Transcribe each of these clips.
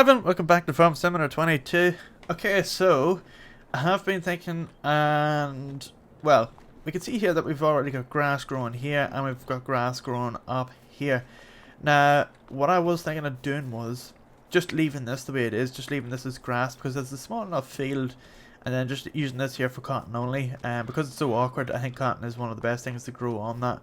Hi everyone, welcome back to Farm Seminar 22. Okay, so I have been thinking, and well, we can see here that we've already got grass growing here and we've got grass growing up here. Now, what I was thinking of doing was just leaving this the way it is, just leaving this as grass because it's a small enough field, and then just using this here for cotton only. And because it's so awkward, I think cotton is one of the best things to grow on that.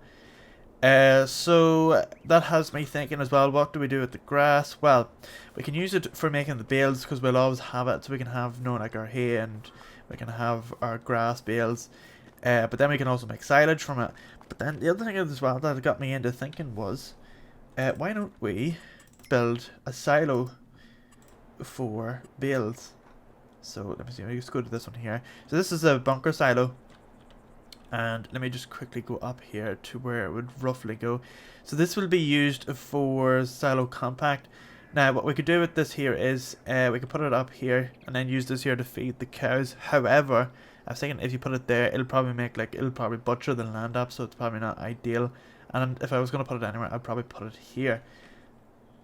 So that has me thinking as well, what do we do with the grass? Well, we can use it for making the bales because we'll always have it, so we can have, you know, like our hay and we can have our grass bales. But then we can also make silage from it. But then the other thing as well that got me into thinking was, why don't we build a silo for bales? So let me see, let me just go to this one here. So this is a bunker silo. And let me just quickly go up here to where it would roughly go. So this will be used for silo compact. Now what we could do with this here is we could put it up here and then use this here to feed the cows. However, I was thinking if you put it there, it'll probably make it'll probably butcher the land up, so it's probably not ideal. And if I was going to put it anywhere, I'd probably put it here.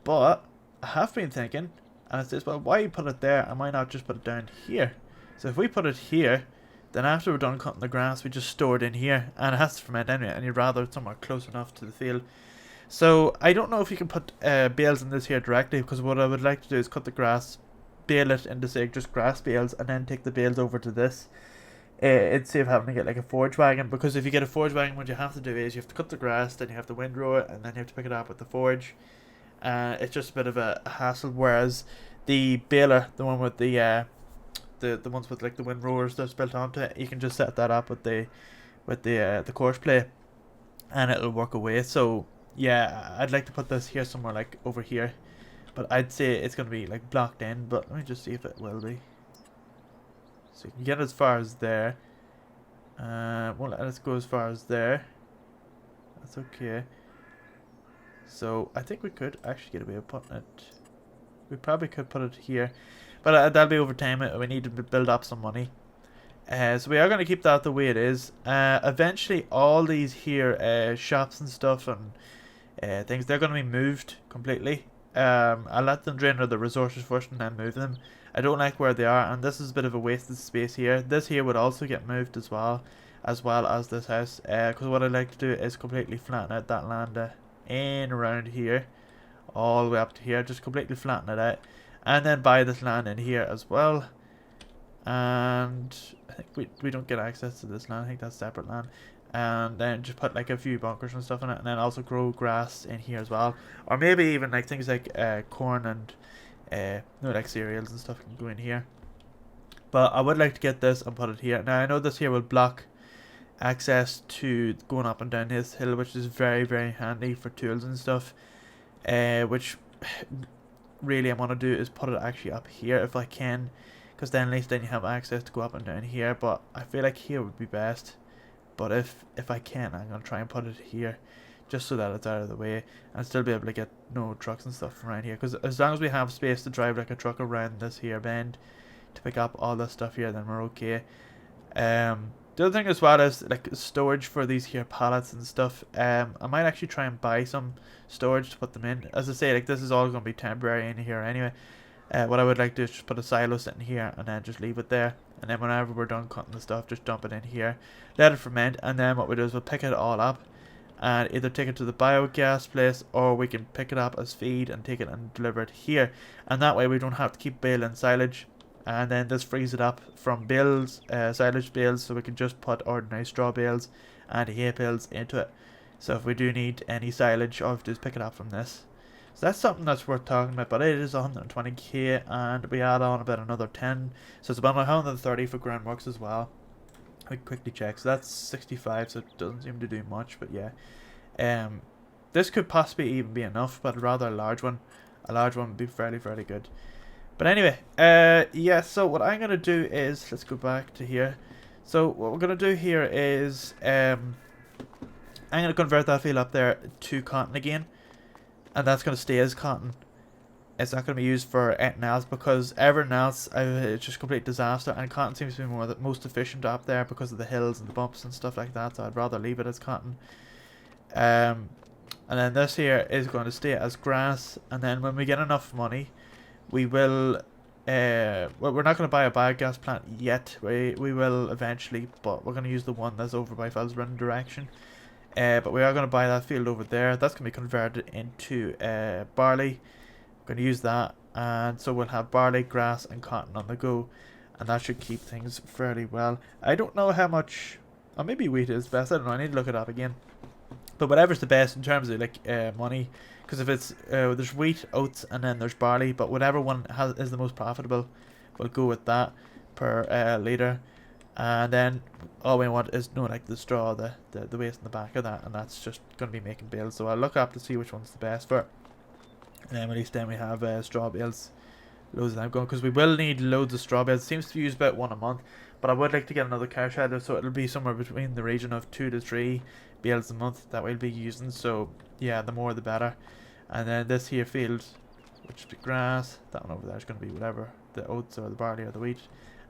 But I have been thinking, and it says, well, why put it there? I might not just put it down here. So if we put it here, then after we're done cutting the grass, we just store it in here, and it has to ferment anyway, and you'd rather it somewhere close enough to the field. So I don't know if you can put bales in this here directly, because what I would like to do is cut the grass, bale it into, say, just grass bales, and then take the bales over to this. Instead of having to get like a forage wagon, because if you get a forage wagon, what you have to do is you have to cut the grass, then you have to windrow it, and then you have to pick it up with the forage. It's just a bit of a hassle, whereas the baler, the one with the ones with like the windrowers that's built onto it, you can just set that up with the course play and it'll work away. So yeah, I'd like to put this here somewhere like over here, but I'd say it's going to be like blocked in, but let me just see if it will be. So you can get as far as there. Won't let us go as far as there. That's okay. So I think we could actually get away with putting it. We probably could put it here, but that'll be over time. We need to build up some money. So we are going to keep that the way it is. Eventually, all these here shops and stuff and things, they're going to be moved completely. I'll let them drain the resources first and then move them. I don't like where they are, and this is a bit of a wasted space here. This here would also get moved as well as this house. Because what I'd like to do is completely flatten out that land in around here, all the way up to here. Just completely flatten it out. And then buy this land in here as well. And I think we don't get access to this land. I think that's separate land. And then just put like a few bunkers and stuff in it. And then also grow grass in here as well. Or maybe even like things like corn and like cereals and stuff can go in here. But I would like to get this and put it here. Now I know this here will block access to going up and down this hill, which is very, very handy for tools and stuff. Which really I want to do is put it actually up here if I can, because then at least then you have access to go up and down here. But I feel like here would be best, but if I can, I'm going to try and put it here just so that it's out of the way and still be able to get no trucks and stuff around here, because as long as we have space to drive like a truck around this here bend to pick up all this stuff here, then we're okay. The other thing as well is like storage for these here pallets and stuff. I might actually try and buy some storage to put them in. As I say, like this is all going to be temporary in here anyway. What I would like to do is just put a silo sitting here and then just leave it there. And then whenever we're done cutting the stuff, just dump it in here, let it ferment, and then what we do is we'll pick it all up and either take it to the biogas place, or we can pick it up as feed and take it and deliver it here. And that way we don't have to keep baling silage. And then this frees it up from bales, silage bales, so we can just put ordinary straw bales and hay bales into it. So if we do need any silage, all we have to do is pick it up from this. So that's something that's worth talking about, but it is 120k, and we add on about another 10. So it's about 130 for groundworks as well. I quickly check. So that's 65, so it doesn't seem to do much, but yeah. This could possibly even be enough, but rather a large one. A large one would be fairly, fairly good. But anyway, yeah, so what I'm going to do is, let's go back to here. So what we're going to do here is, I'm going to convert that field up there to cotton again. And that's going to stay as cotton. It's not going to be used for anything else, because everything else, it's just a complete disaster. And cotton seems to be more the most efficient up there because of the hills and the bumps and stuff like that. So I'd rather leave it as cotton. And then this here is going to stay as grass. And then when we get enough money, we will, well, we're not going to buy a biogas plant yet. We will eventually, but we're going to use the one that's over by Fell's Run direction. But we are going to buy that field over there. That's going to be converted into barley. We're going to use that, and so we'll have barley, grass, and cotton on the go, and that should keep things fairly well. I don't know how much, or maybe wheat is best. I don't know. I need to look it up again. But whatever's the best in terms of like money, because if it's there's wheat, oats, and then there's barley. But whatever one is the most profitable, we'll go with that per litre. And then all we want is like the straw, the waste in the back of that, and that's just going to be making bales. So I'll look up to see which one's the best for it. And then at least then we have straw bales, loads of them going, because we will need loads of straw bales. It seems to use about 1 a month, but I would like to get another cow shed, so it'll be somewhere between the region of 2 to 3 bales a month that we'll be using. So yeah, the more the better. And then this here field, which is the grass, that one over there is going to be whatever, the oats or the barley or the wheat,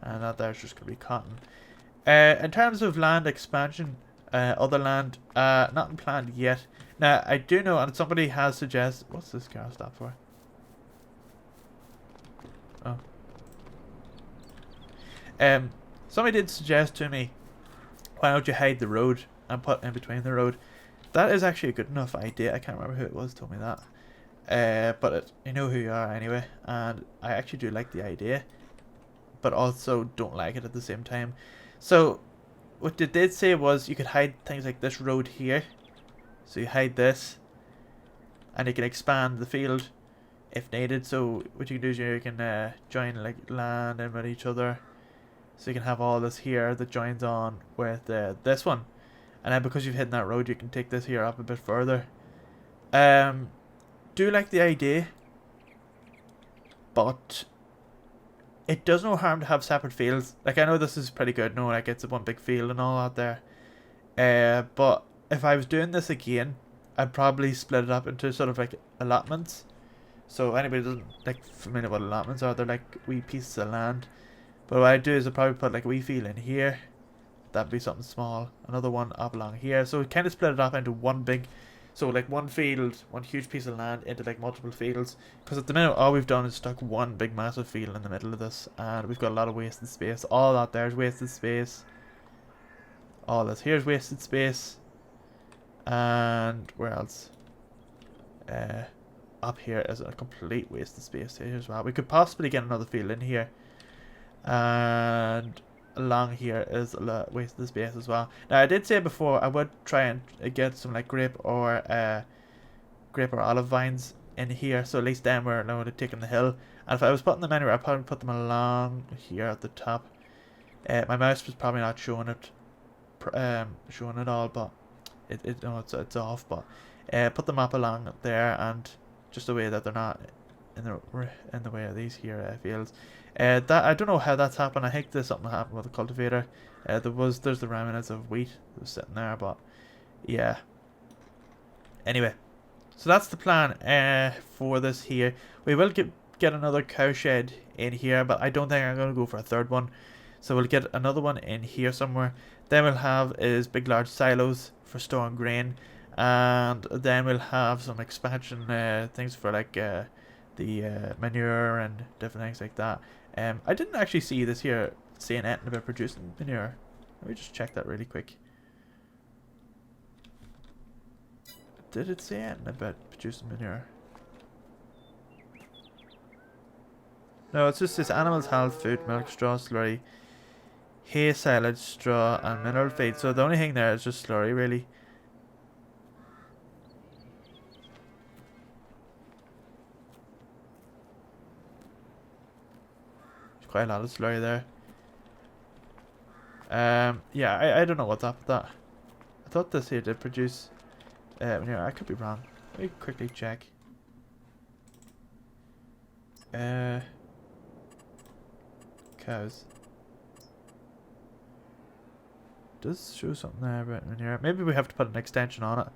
and that there's just going to be cotton. In terms of land expansion, other land, nothing planned yet. Now, I do know, and somebody has suggested, what's this car stop for? Oh. Somebody did suggest to me, why don't you hide the road and put in between the road? That is actually a good enough idea. I can't remember who it was told me that. But you know who you are anyway, and I actually do like the idea, but also don't like it at the same time. So what they did say was you could hide things like this road here. So you hide this, and you can expand the field if needed. So what you can do is you can join like land in with each other. So you can have all this here that joins on with this one. And then because you've hidden that road, you can take this here up a bit further. Do like the idea, but it does no harm to have separate fields. Like, I know this is pretty good, no, like it's a one big field and all out there. But if I was doing this again, I'd probably split it up into sort of like allotments. So anybody doesn't like familiar what allotments are, they're like wee pieces of land. But what I'd do is I'd probably put like a wee field in here. That'd be something small. Another one up along here. So kind of split it up into one big, so like one field, one huge piece of land into like multiple fields. Because at the minute all we've done is stuck one big massive field in the middle of this, and we've got a lot of wasted space. All that there's wasted space. All this here's wasted space. And where else? Up here is a complete wasted space here as well. We could possibly get another field in here. And along here is a lot wasted space as well. Now I did say before I would try and get some like grape or olive vines in here, so at least then we're now taking the hill. And if I was putting them anywhere, I'd probably put them along here at the top. My mouse was probably not showing it all, but it's off. But put them up along there, and just the way that they're not in the way of these here fields. That I don't know how that's happened. I think there's something happened with the cultivator. There's the remnants of wheat that was sitting there, but yeah. Anyway, so that's the plan for this here. We will get another cow shed in here, but I don't think I'm going to go for a third one. So we'll get another one in here somewhere. Then we'll have is big large silos for storing grain, and then we'll have some expansion things for like the manure and different things like that. I didn't actually see this here saying anything about producing manure. Let me just check that really quick. Did it say anything about producing manure? No, it's just this animals' health, food, milk, straw, slurry, hay, silage, straw, and mineral feed. So the only thing there is just slurry, really. Quite a lot of slurry there. Yeah, I don't know what's up with that. I thought this here did produce manure. I could be wrong. Let me quickly check. Cows. Does show something there about manure. Maybe we have to put an extension on it.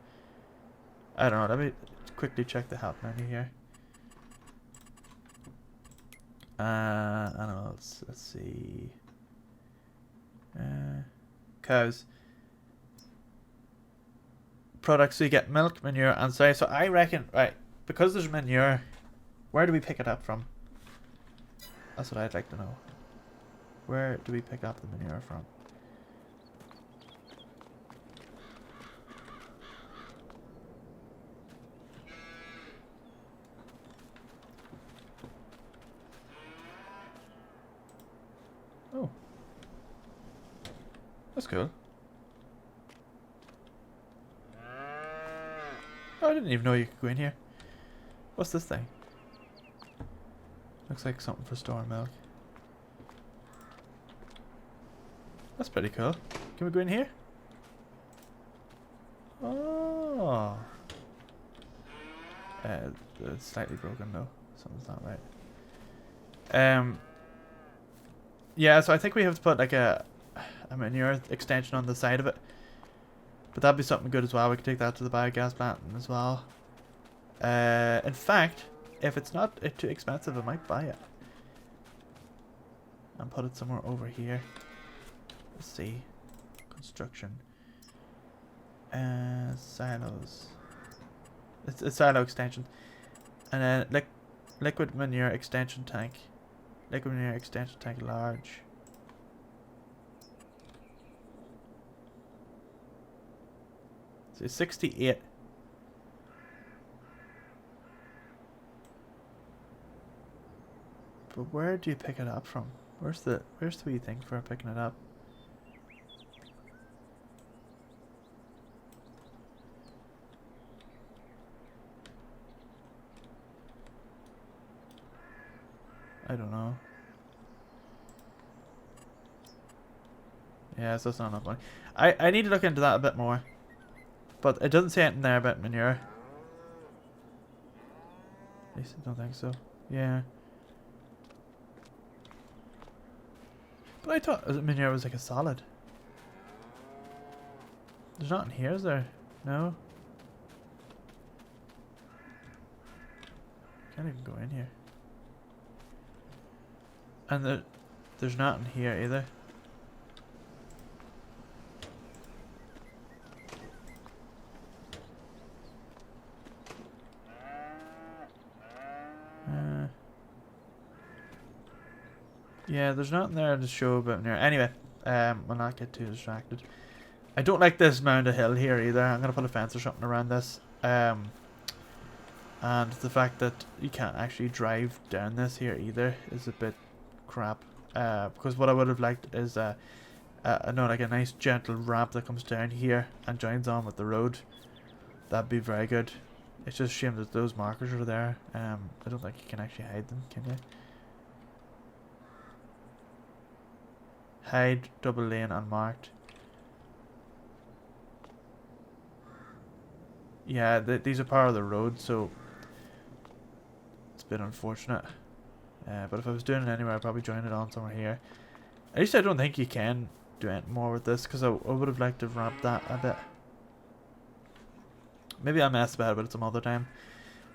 I don't know. Let me quickly check the help menu here. Animals, let's see. Cows. Products, so you get milk, manure, and soy. So I reckon, right, because there's manure, where do we pick it up from? That's what I'd like to know. Where do we pick up the manure from? Oh. That's cool. Oh, I didn't even know you could go in here. What's this thing? Looks like something for storing milk. That's pretty cool. Can we go in here? Oh. It's slightly broken though. Something's not right. Yeah, so I think we have to put like a manure extension on the side of it. But that'd be something good as well. We could take that to the biogas plant as well. In fact, if it's not too expensive, I might buy it. And put it somewhere over here. Let's see. Construction. Silos. It's a silo extension. And then liquid manure extension tank. Liquid manure extension tank large. So 68. But where do you pick it up from? Where's the wee thing for picking it up? I don't know. Yeah, so that's not enough money. I need to look into that a bit more. But it doesn't say anything there about manure. At least I don't think so. Yeah. But I thought manure was like a solid. There's nothing here, is there? No? Can't even go in here. And there's nothing here either. Yeah, there's nothing there to show about manure. Anyway, we'll not get too distracted. I don't like this mound of hill here either. I'm gonna put a fence or something around this. And the fact that you can't actually drive down this here either is a bit crap. Because what I would have liked is no, like a nice gentle ramp that comes down here and joins on with the road. That'd be very good. It's just a shame that those markers are there. I don't think you can actually hide them, can you? Hide, double lane, unmarked. Yeah, these are part of the road, so it's a bit unfortunate. But if I was doing it anywhere, I'd probably join it on somewhere here. At least I don't think you can do anything more with this, because I would have liked to have ramped that a bit. Maybe I'll mess about it some other time.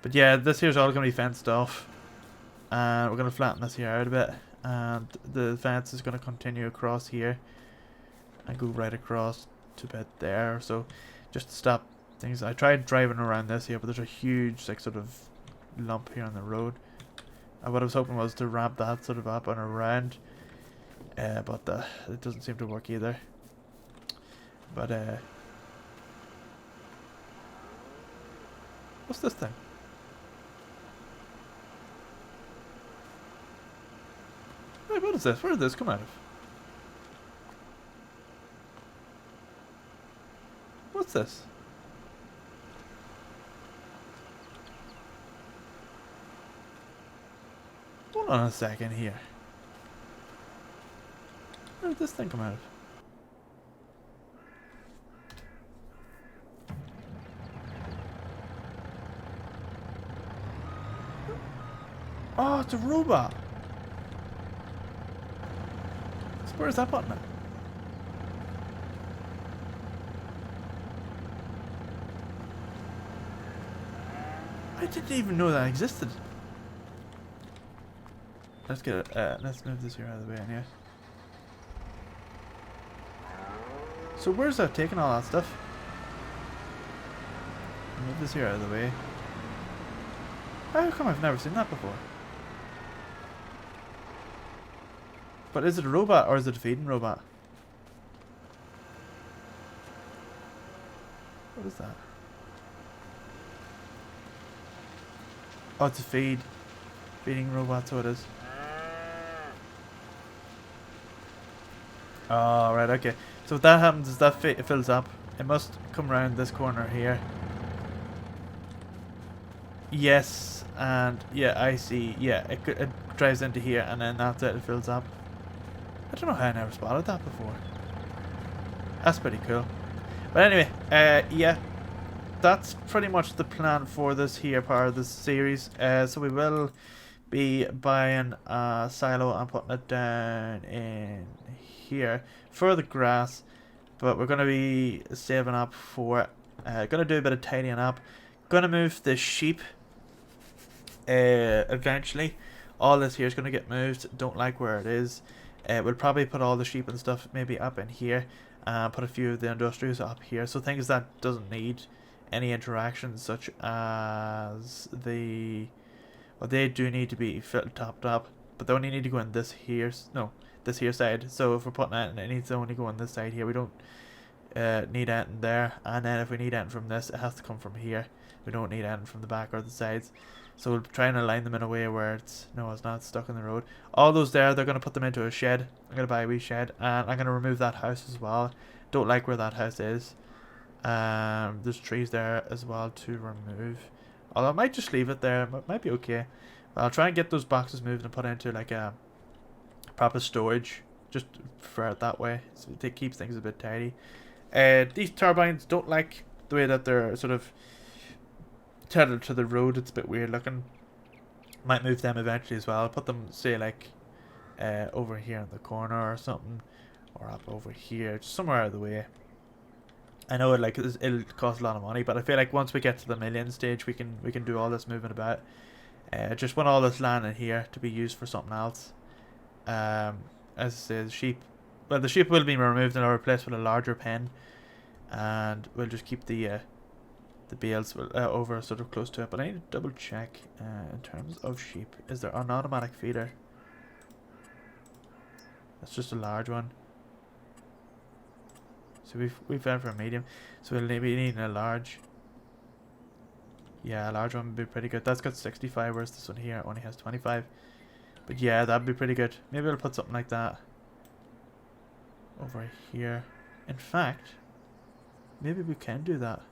But yeah, this here's all going to be fenced off. And we're going to flatten this here out a bit. And the fence is going to continue across here. And go right across to about there. So just to stop things. I tried driving around this here, but there's a huge like sort of lump here on the road. And what I was hoping was to ramp that sort of up and around. But it doesn't seem to work either. But what's this thing? Wait, what is this? Where did this come out of? What's this? Hold on a second here. Where did this thing come out of? Oh, it's a robot. So where's that button at? I didn't even know that existed. Let's get it. Let's move this here out of the way anyway. So where's that taking all that stuff? Move this here out of the way. How come I've never seen that before? But is it a robot or is it a feeding robot? What is that? Oh, it's a feeding robot, so it is. Oh, right, okay. So what that happens is that it fills up. It must come around this corner here. Yes, and yeah, I see. Yeah, it drives into here, and then that's it. It fills up. I don't know how I never spotted that before. That's pretty cool. But anyway, yeah, that's pretty much the plan for this here part of this series. So we will be buying a silo and putting it down in here for the grass, but we're going to be saving up for going to do a bit of tidying up, going to move the sheep eventually. All this here is going to get moved. Don't like where it is. We'll probably put all the sheep and stuff maybe up in here, put a few of the industrials up here, so things that doesn't need any interaction, such as the, well, they do need to be topped up, but they only need to go in this here, no, this here side. So if we're putting that in, it needs to only go on this side here. We don't need anything there, and then if we need anything from this, it has to come from here. We don't need anything from the back or the sides. So we'll try and align them in a way where it's not stuck in the road. All those there, they're going to put them into a shed. I'm going to buy a wee shed, and I'm going to remove that house as well. Don't like where that house is. There's trees there as well to remove. Although I might just leave it there. It might be okay. But I'll try and get those boxes moved and put into like a proper storage. Just for it that way. So it keeps things a bit tidy. These turbines, don't like the way that they're sort of tethered to the road. It's a bit weird looking. Might move them eventually as well. I'll put them, say, like over here in the corner or something, or up over here, just somewhere out of the way. I know it'll cost a lot of money, but I feel like once we get to the million stage, we can do all this moving about. Just want all this land in here to be used for something else. As I say, the sheep will be removed and replaced with a larger pen, and we'll just keep the bales over sort of close to it. But I need to double check in terms of sheep. Is there an automatic feeder? That's just a large one. So we've went for a medium. So we'll be needing a large. Yeah, a large one would be pretty good. That's got 65, whereas this one here only has 25. But yeah, that'd be pretty good. Maybe I'll put something like that over here. In fact, maybe we can do that.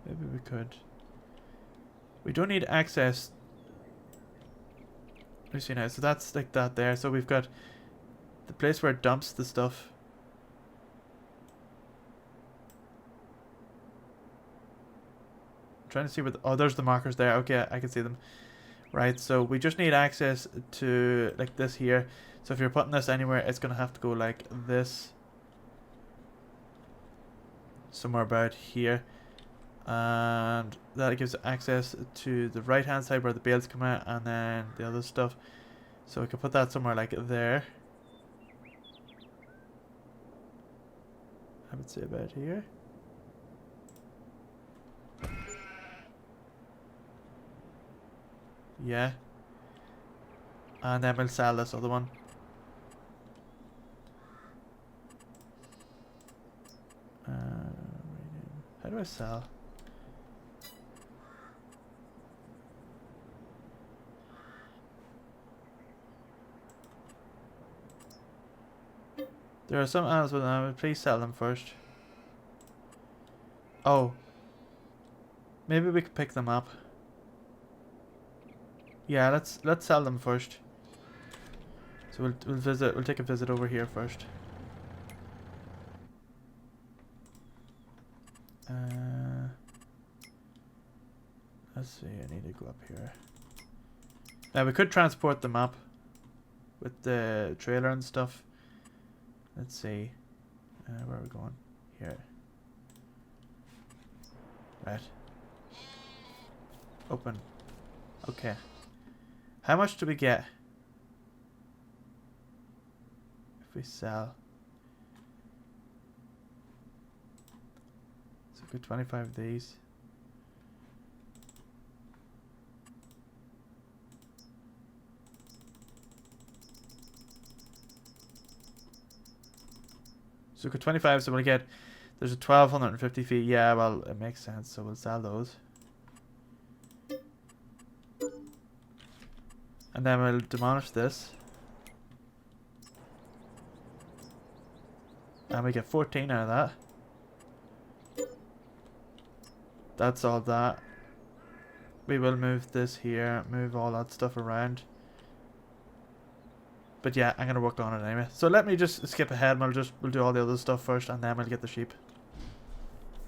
Maybe we could. We don't need access. Let me see now. So that's like that there. So we've got the place where it dumps the stuff. I'm trying to see where oh, there's the markers there. Okay, I can see them. Right, so we just need access to like this here. So if you're putting this anywhere, it's going to have to go like this. Somewhere about here. And that gives access to the right hand side where the bales come out, and then the other stuff. So we can put that somewhere like there. I would say about here. Yeah. And then we'll sell this other one. How do I sell? There are some animals with them. Please sell them first. Oh. Maybe we could pick them up. Yeah, let's sell them first. So we'll take a visit over here first. Let's see, I need to go up here. Now we could transport them up with the trailer and stuff. Let's see. Where are we going? Here. Right. Open. Okay. How much do we get if we sell? So we get 25 of these. So we got 25, so we'll get, there's a 1250 feet. Yeah, well, it makes sense, so we'll sell those. And then we'll demolish this. And we get 14 out of that. That's all that. We will move this here, move all that stuff around. But yeah, I'm gonna work on it anyway. So let me just skip ahead and we'll do all the other stuff first and then we'll get the sheep.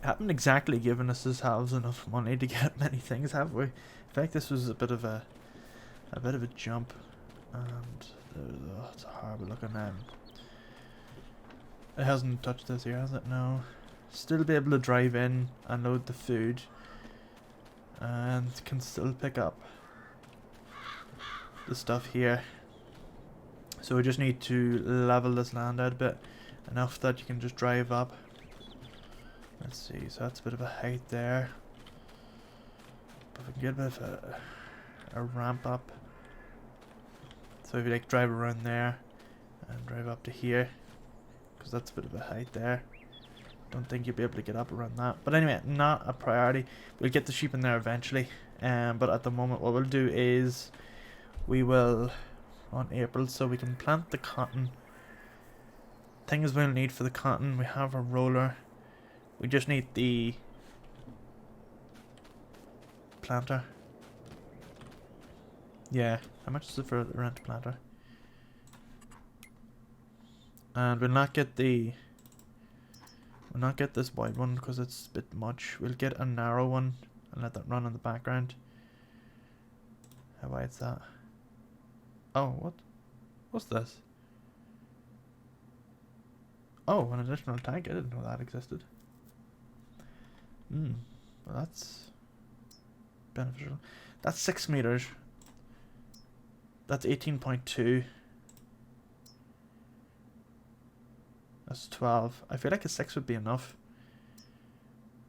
Haven't exactly given us ourselves enough money to get many things, have we? In fact, this was a bit of a jump. And oh, it's a horrible looking it hasn't touched this here, has it? No. Still be able to drive in and load the food. And can still pick up the stuff here. So we just need to level this land out a bit. Enough that you can just drive up. Let's see, so that's a bit of a height there. But we can get a bit of a ramp up. So if you like drive around there and drive up to here. Because that's a bit of a height there. Don't think you'll be able to get up around that. But anyway, not a priority. We'll get the sheep in there eventually. But at the moment what we'll do is we will on April so we can plant the cotton. Things we'll need for the cotton. We have a roller. We just need the planter. Yeah, how much is it for the rent planter? And we'll not get the this wide one because it's a bit much. We'll get a narrow one and let that run in the background. How wide is that? Oh, what? What's this? Oh, an additional tank. I didn't know that existed. Well, that's beneficial. That's 6 meters. That's 18.2. That's 12. I feel like a 6 would be enough.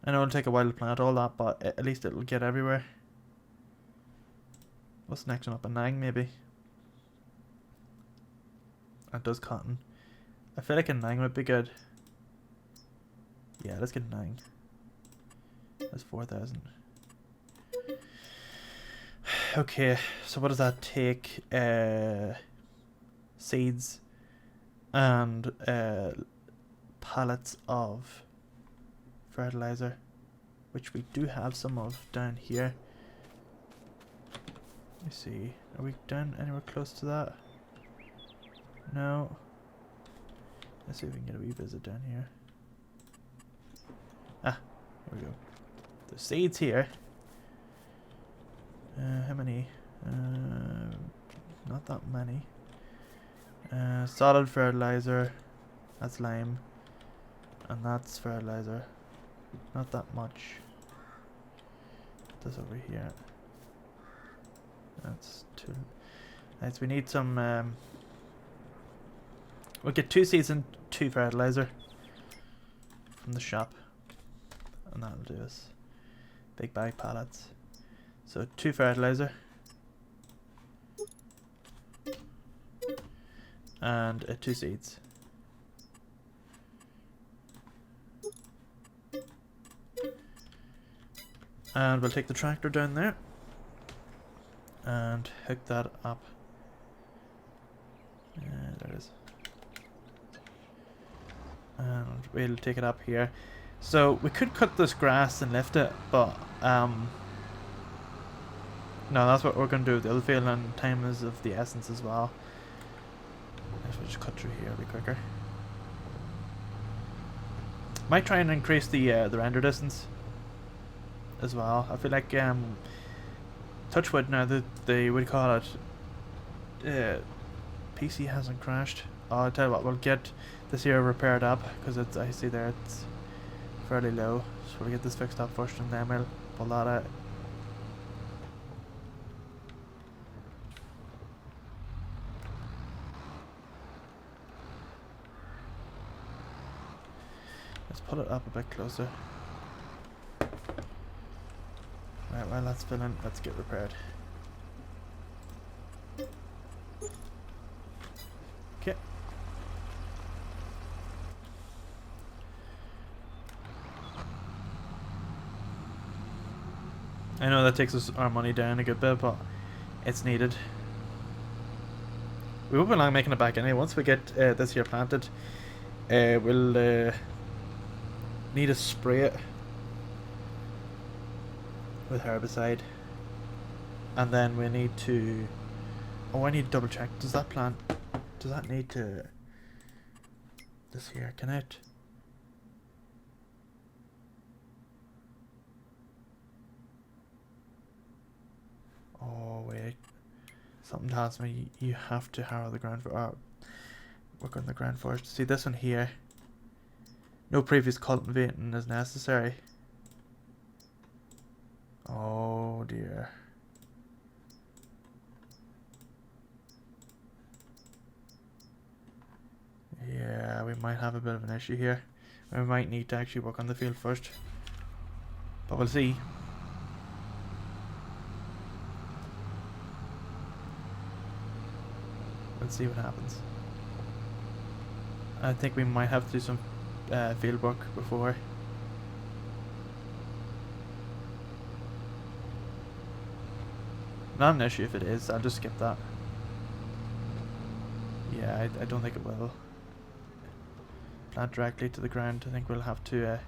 I know it'll take a while to plant all that, but at least it'll get everywhere. What's next one up? A 9 maybe? That does cotton. I feel like a 9 would be good. Yeah, let's get a 9. That's 4,000. Okay, so what does that take? Seeds and pallets of fertilizer, which we do have some of down here. Let me see, are we down anywhere close to that? No. Let's see if we can get a wee visit down here. Ah, here we go. The seeds here. How many? Not that many. Solid fertilizer. That's lime. And that's fertilizer. Not that much. This over here. That's 2. Nice. We need some. We'll get 2 seeds and 2 fertilizer from the shop, and that'll do us. Big bag pallets. So 2 fertilizer and 2 seeds. And we'll take the tractor down there and hook that up. There it is. And we'll take it up here. So we could cut this grass and lift it, but no, that's what we're going to do with the other field, and time is of the essence as well. I should just cut through here a bit quicker. Might try and increase the render distance as well. I feel like touch wood now that they would call it PC hasn't crashed. Oh, I'll tell you what, we'll get this here repaired up because it's, I see there it's fairly low, so we'll get this fixed up first and then we'll pull that out. Let's pull it up a bit closer. Right, while that's filling, let's get repaired. Okay. I know that takes us our money down a good bit, but it's needed. We won't be long making it back anyway. Once we get this here planted, we'll need to spray it with herbicide, and then we need to. Oh, I need to double check. Does that plant? Does that need to? This here, can it? Oh wait, something tells me you have to harrow the ground for work on the ground first. See this one here. No previous cultivating is necessary. Oh dear. Yeah, we might have a bit of an issue here. We might need to actually work on the field first. But we'll see. We'll see what happens. I think we might have to do some field work before. Not an issue if it is, I'll just skip that. Yeah, I don't think it will. Plant directly to the ground, I think we'll have to...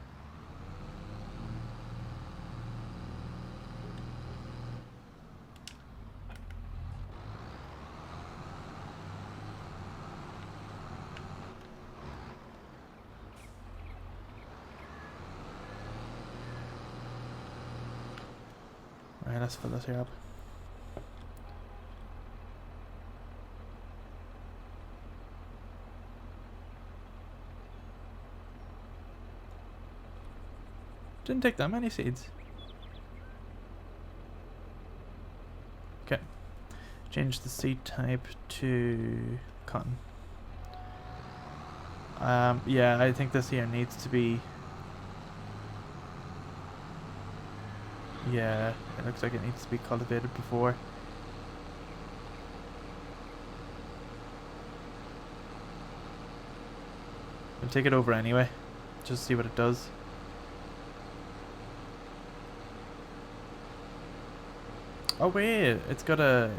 Right, let's fill this here up. Didn't take that many seeds. Okay. Change the seed type to cotton. Yeah, I think this here needs to be... Yeah, it looks like it needs to be cultivated before. We'll take it over anyway, just see what it does. Oh wait, it's got a...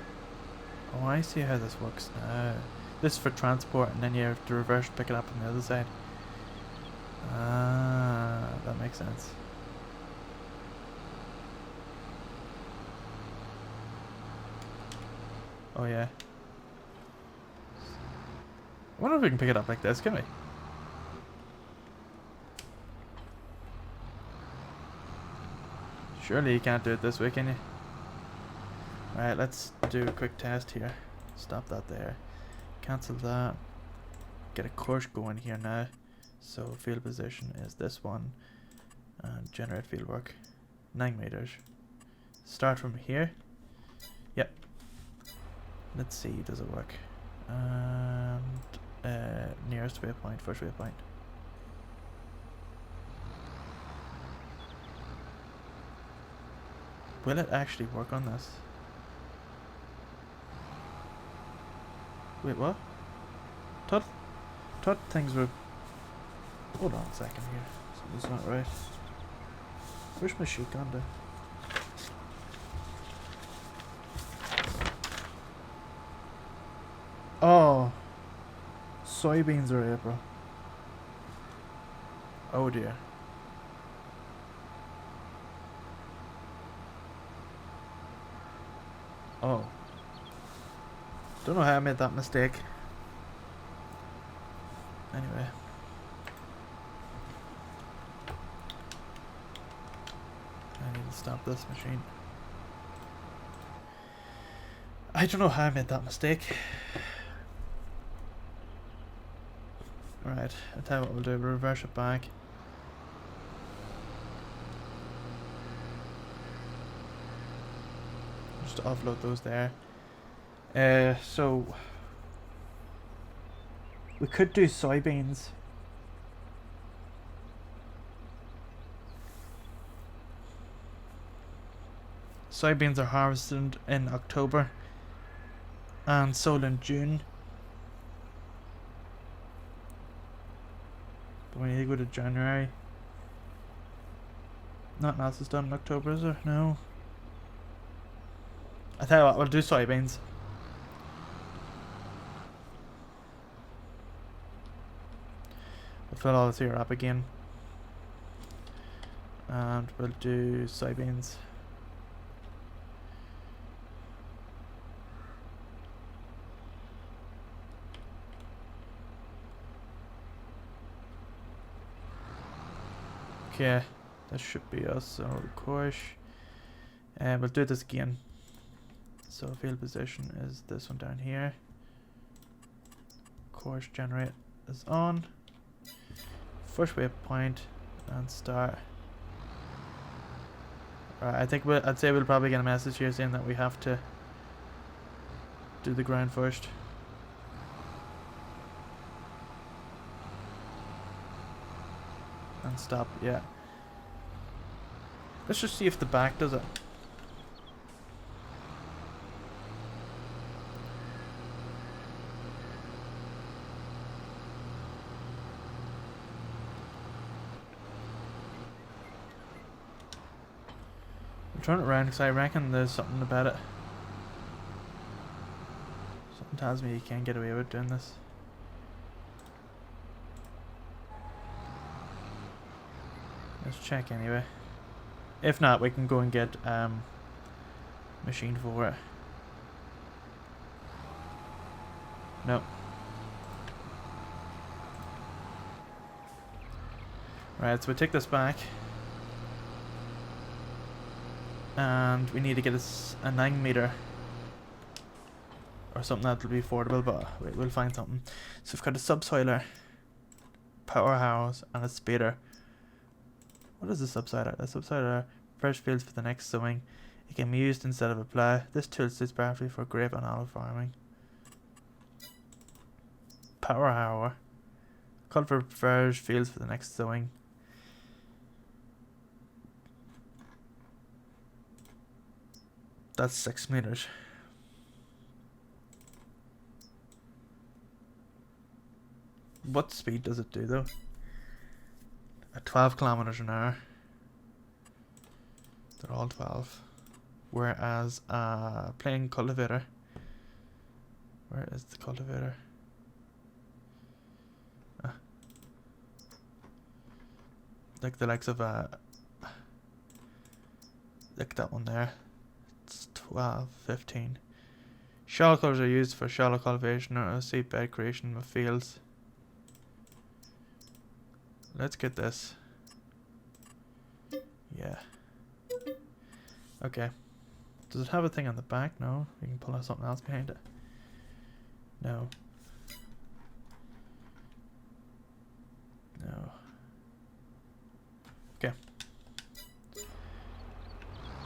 Oh, I see how this works now. This is for transport, and then you have to reverse pick it up on the other side. Ah, that makes sense. Oh yeah. I wonder if we can pick it up like this, can we? Surely you can't do it this way, can you? Alright, let's do a quick test here. Stop that there. Cancel that. Get a course going here now. So field position is this one. And generate field work. 9 meters. Start from here. Yep. Let's see, does it work? And nearest waypoint, first waypoint. Will it actually work on this? Wait, what? Thought things were... Hold on a second here. Something's not right. Where's my sheet gone to? Oh. Soybeans are April. Oh dear. Oh. Don't know how I made that mistake. Anyway. I need to stop this machine. I don't know how I made that mistake. Alright, I'll tell you what we'll do. We'll reverse it back. Just to offload those there. So we could do soybeans. Soybeans are harvested in October and sold in June. But we need to go to January. Nothing else is done in October, is there? No. I tell you what, we'll do soybeans. We'll fill all this here up again. And we'll do soybeans. Okay, that should be us. So course, and we'll do this again. So field position is this one down here. Course generate is on. First waypoint and start. Right, I think I'd say we'll probably get a message here saying that we have to do the ground first. And stop, yeah. Let's just see if the back does it. I'm turning it around because I reckon there's something about it. Something tells me you can't get away with doing this. Let's check anyway. If not, we can go and get machine for it. Nope. Right, so we take this back. And we need to get a 9 meter or something that'll be affordable, but we'll find something. So we've got a subsoiler, powerhouse, and a spader. What is the subsoiler? The subsoiler fresh fields for the next sowing. It can be used instead of a plough. This tool suits perfectly for grape and olive farming. Power harrower. Cultivar fresh fields for the next sowing. That's 6 meters. What speed does it do though? At 12 kilometers an hour. They're all 12. Whereas plain cultivator. Where is the cultivator? Like the likes of like that one there. It's 12, 15. Shallow cutters are used for shallow cultivation or seedbed creation of fields. Let's get this. Yeah. Okay. Does it have a thing on the back? No. You can pull out something else behind it. No. No. Okay.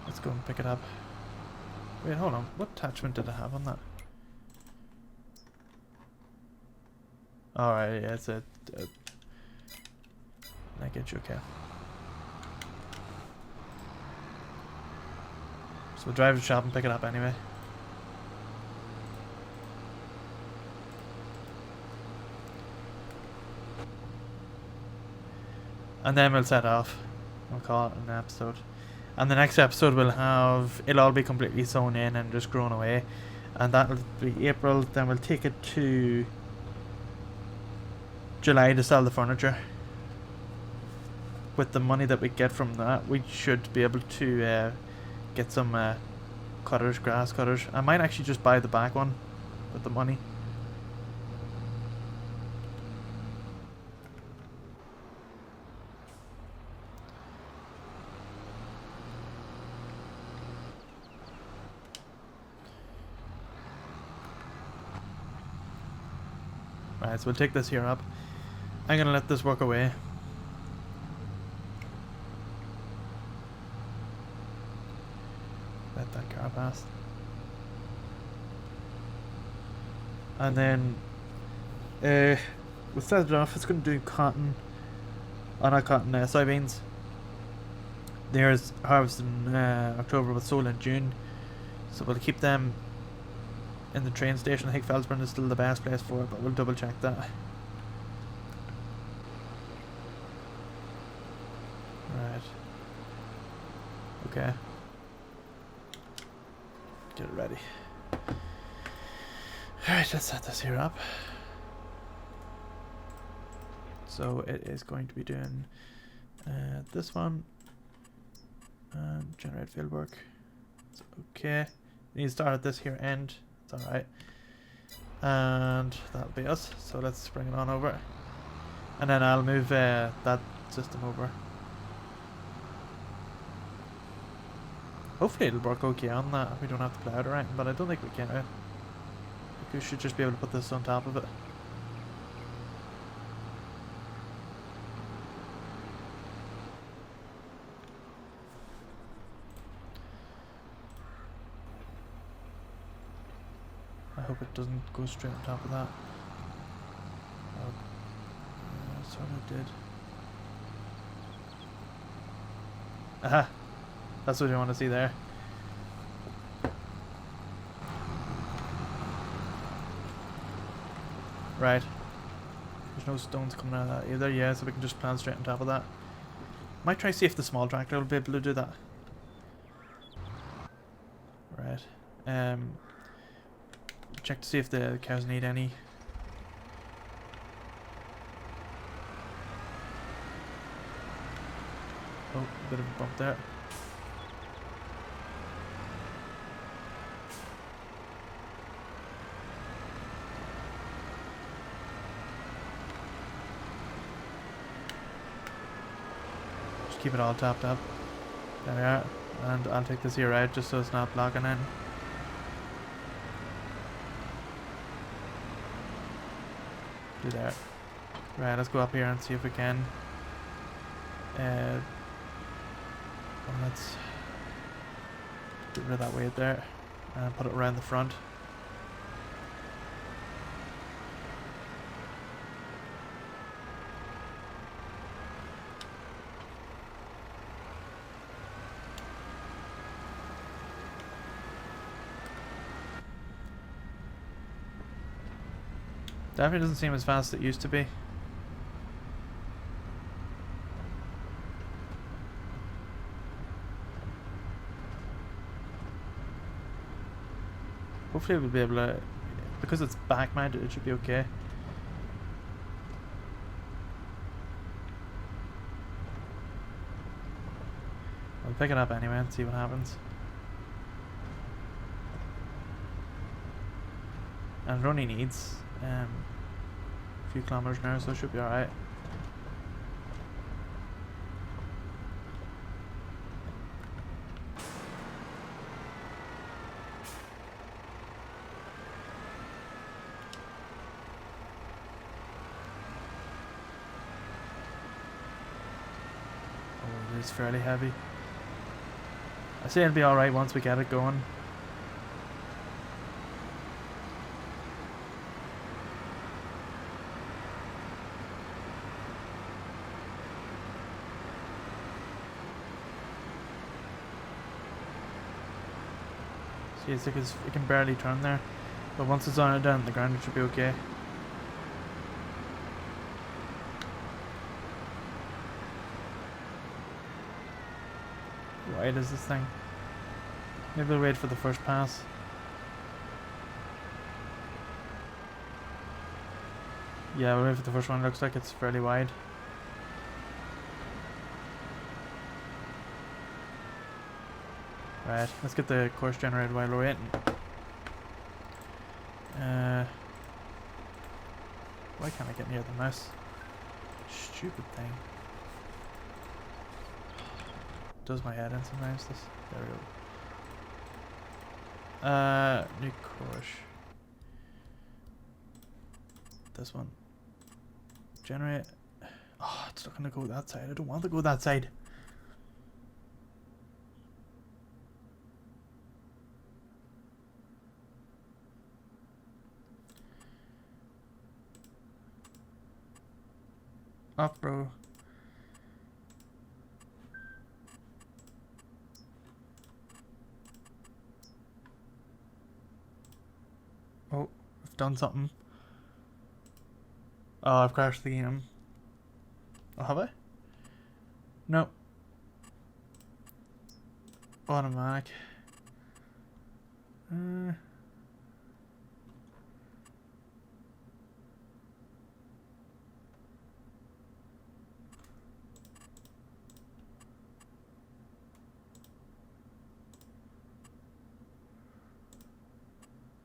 Let's go and pick it up. Wait, hold on. What attachment did I have on that? Alright, yeah, it's a I get you, okay. So we'll drive to the shop and pick it up anyway. And then we'll set off. We'll call it an episode. And the next episode will have, it'll all be completely sown in and just grown away. And that'll be April. Then we'll take it to July to sell the furniture. With the money that we get from that, we should be able to get some cutters, grass cutters. I might actually just buy the back one with the money. Right, so we'll take this here up. I'm gonna let this work away. Let that car pass. And then we'll set it off. It's going to do cotton. Oh, not cotton, soybeans. There's harvest in October with sold in June. So we'll keep them in the train station. I think Felsburn is still the best place for it, but we'll double check that. Right. Okay. Get it ready. be. Alright, let's set this here up. So it is going to be doing this one and generate fieldwork. It's okay. We need to start at this here end. It's alright. And that'll be us. So let's bring it on over. And then I'll move that system over. Hopefully it'll work okay on that. We don't have to play out or anything, but I don't think we can. We should just be able to put this on top of it. I hope it doesn't go straight on top of that. Oh, yeah, sort of did. Aha! That's what you want to see there. Right. There's no stones coming out of that either, yeah, so we can just plant straight on top of that. Might try see if the small tractor will be able to do that. Right. Check to see if the cows need any. Oh, a bit of a bump there. Just keep it all topped up. There we are. And I'll take this here out just so it's not blocking in. Do there. Right, let's go up here and see if we can. Let's get rid of that weight there and put it around the front. Definitely doesn't seem as fast as it used to be. Hopefully we'll be able to, because it's back mounted, it should be okay. I'll pick it up anyway and see what happens. And it only needs a few kilometers now, so it should be alright. Oh, it is fairly heavy. I say it'll be alright once we get it going. See, it's like it can barely turn there, but once it's on it down the ground, it should be okay. How wide is this thing? Maybe we'll wait for the first pass. Yeah, we'll wait for the first one. Looks like it's fairly wide. Right, let's get the course generated while we're waiting. Why can't I get near the mouse? Stupid thing. Does my head in sometimes. This. There we go. New course. This one. Generate. Oh, it's not gonna go that side. I don't want to go that side. Up, bro. Oh, I've done something. Oh, I've crashed the game. Oh, have I? No. Automatic.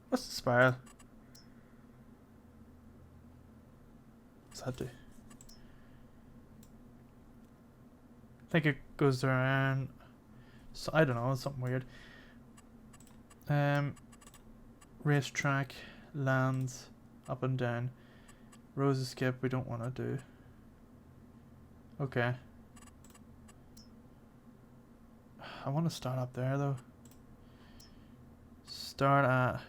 What's the spiral? What's that do? I think it goes around. So I don't know, something weird. Racetrack, lands, up and down. Rows escape we don't want to do. Okay. I want to start up there though. Start at...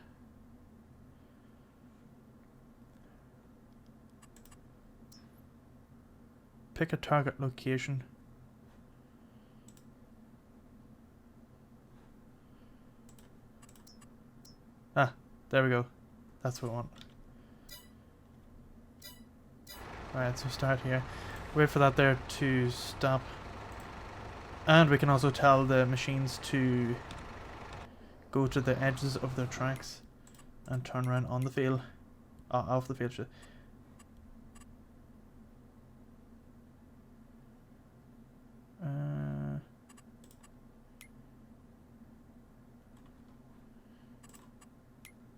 Pick a target location. Ah, there we go. That's what we want. Alright, so start here. Wait for that there to stop. And we can also tell the machines to go to the edges of their tracks and turn around on the field. Off the field.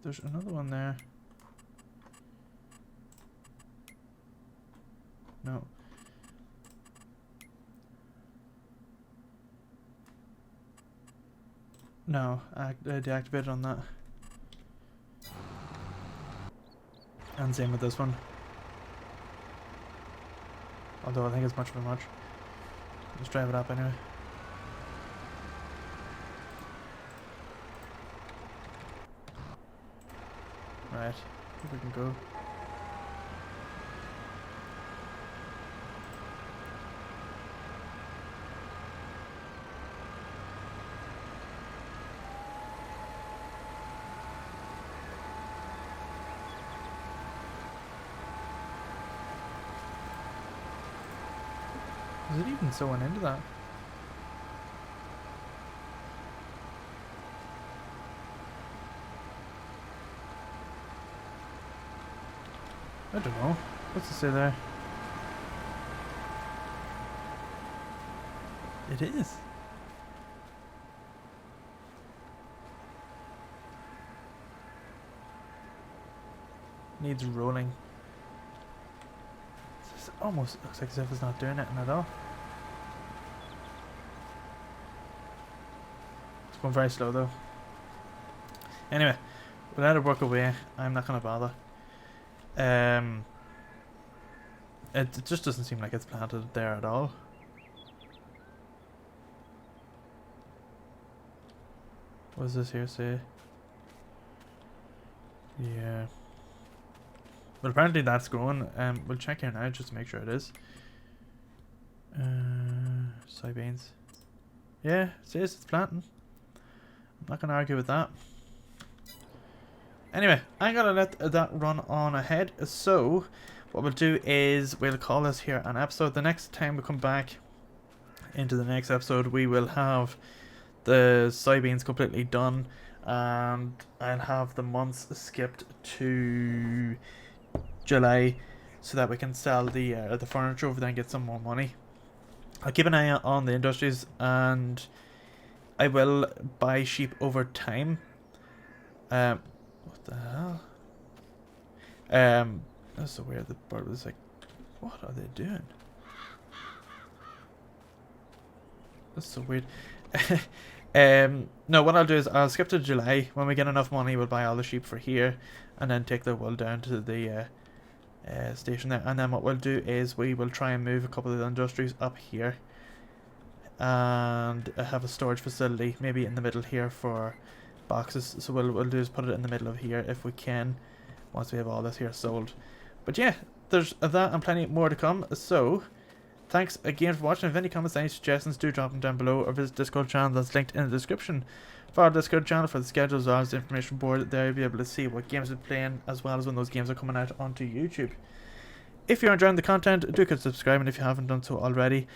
There's another one there. No. No, deactivate on that. And same with this one. Although I think it's much of a much. Let's drive it up anyway. Right, I think we can go. Is it even sewing into that? I don't know. What's it say there? It is. Needs rolling. This almost looks like as if it's not doing anything at all. It's going very slow though. Anyway, we'll let it work away. I'm not going to bother. It just doesn't seem like it's planted there at all. What does this here say? Yeah. But apparently that's growing. We'll check here now just to make sure it is. Soybeans. Yeah, it says it's planting. I'm not gonna argue with that. Anyway, I'm gonna let that run on ahead. So, what we'll do is we'll call this here an episode. The next time we come back into the next episode, we will have the soybeans completely done, and I'll have the months skipped to July, so that we can sell the furniture over there and get some more money. I'll keep an eye out on the industries, and I will buy sheep over time. What the hell? That's so weird. The bird was like, what are they doing? That's so weird. No, what I'll do is I'll skip to July. When we get enough money, we'll buy all the sheep for here, and then take the wool down to the station there. And then what we'll do is we will try and move a couple of the industries up here, and have a storage facility maybe in the middle here for boxes. So what we'll do is put it in the middle of here if we can, once we have all this here sold. But yeah, there's that and plenty more to come. So thanks again for watching. If any comments, any suggestions, do drop them down below, or visit Discord channel that's linked in the description. For our Discord channel, for the schedule as well as the information board, there you'll be able to see what games we're playing, as well as when those games are coming out onto YouTube. If you're enjoying the content, do consider subscribing if you haven't done so already.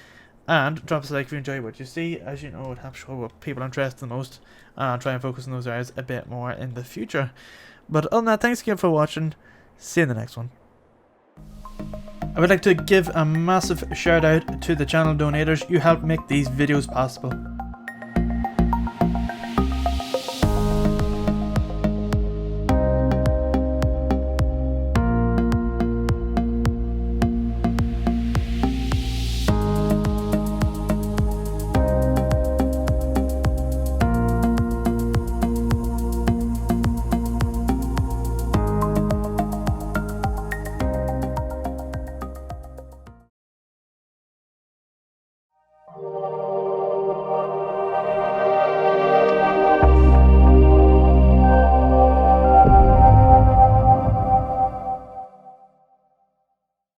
And drop us a like if you enjoy what you see. As you know, it helps show what people are interested in the most. And I'll try and focus on those areas a bit more in the future. But other than that, thanks again for watching. See you in the next one. I would like to give a massive shout out to the channel donators. You help make these videos possible.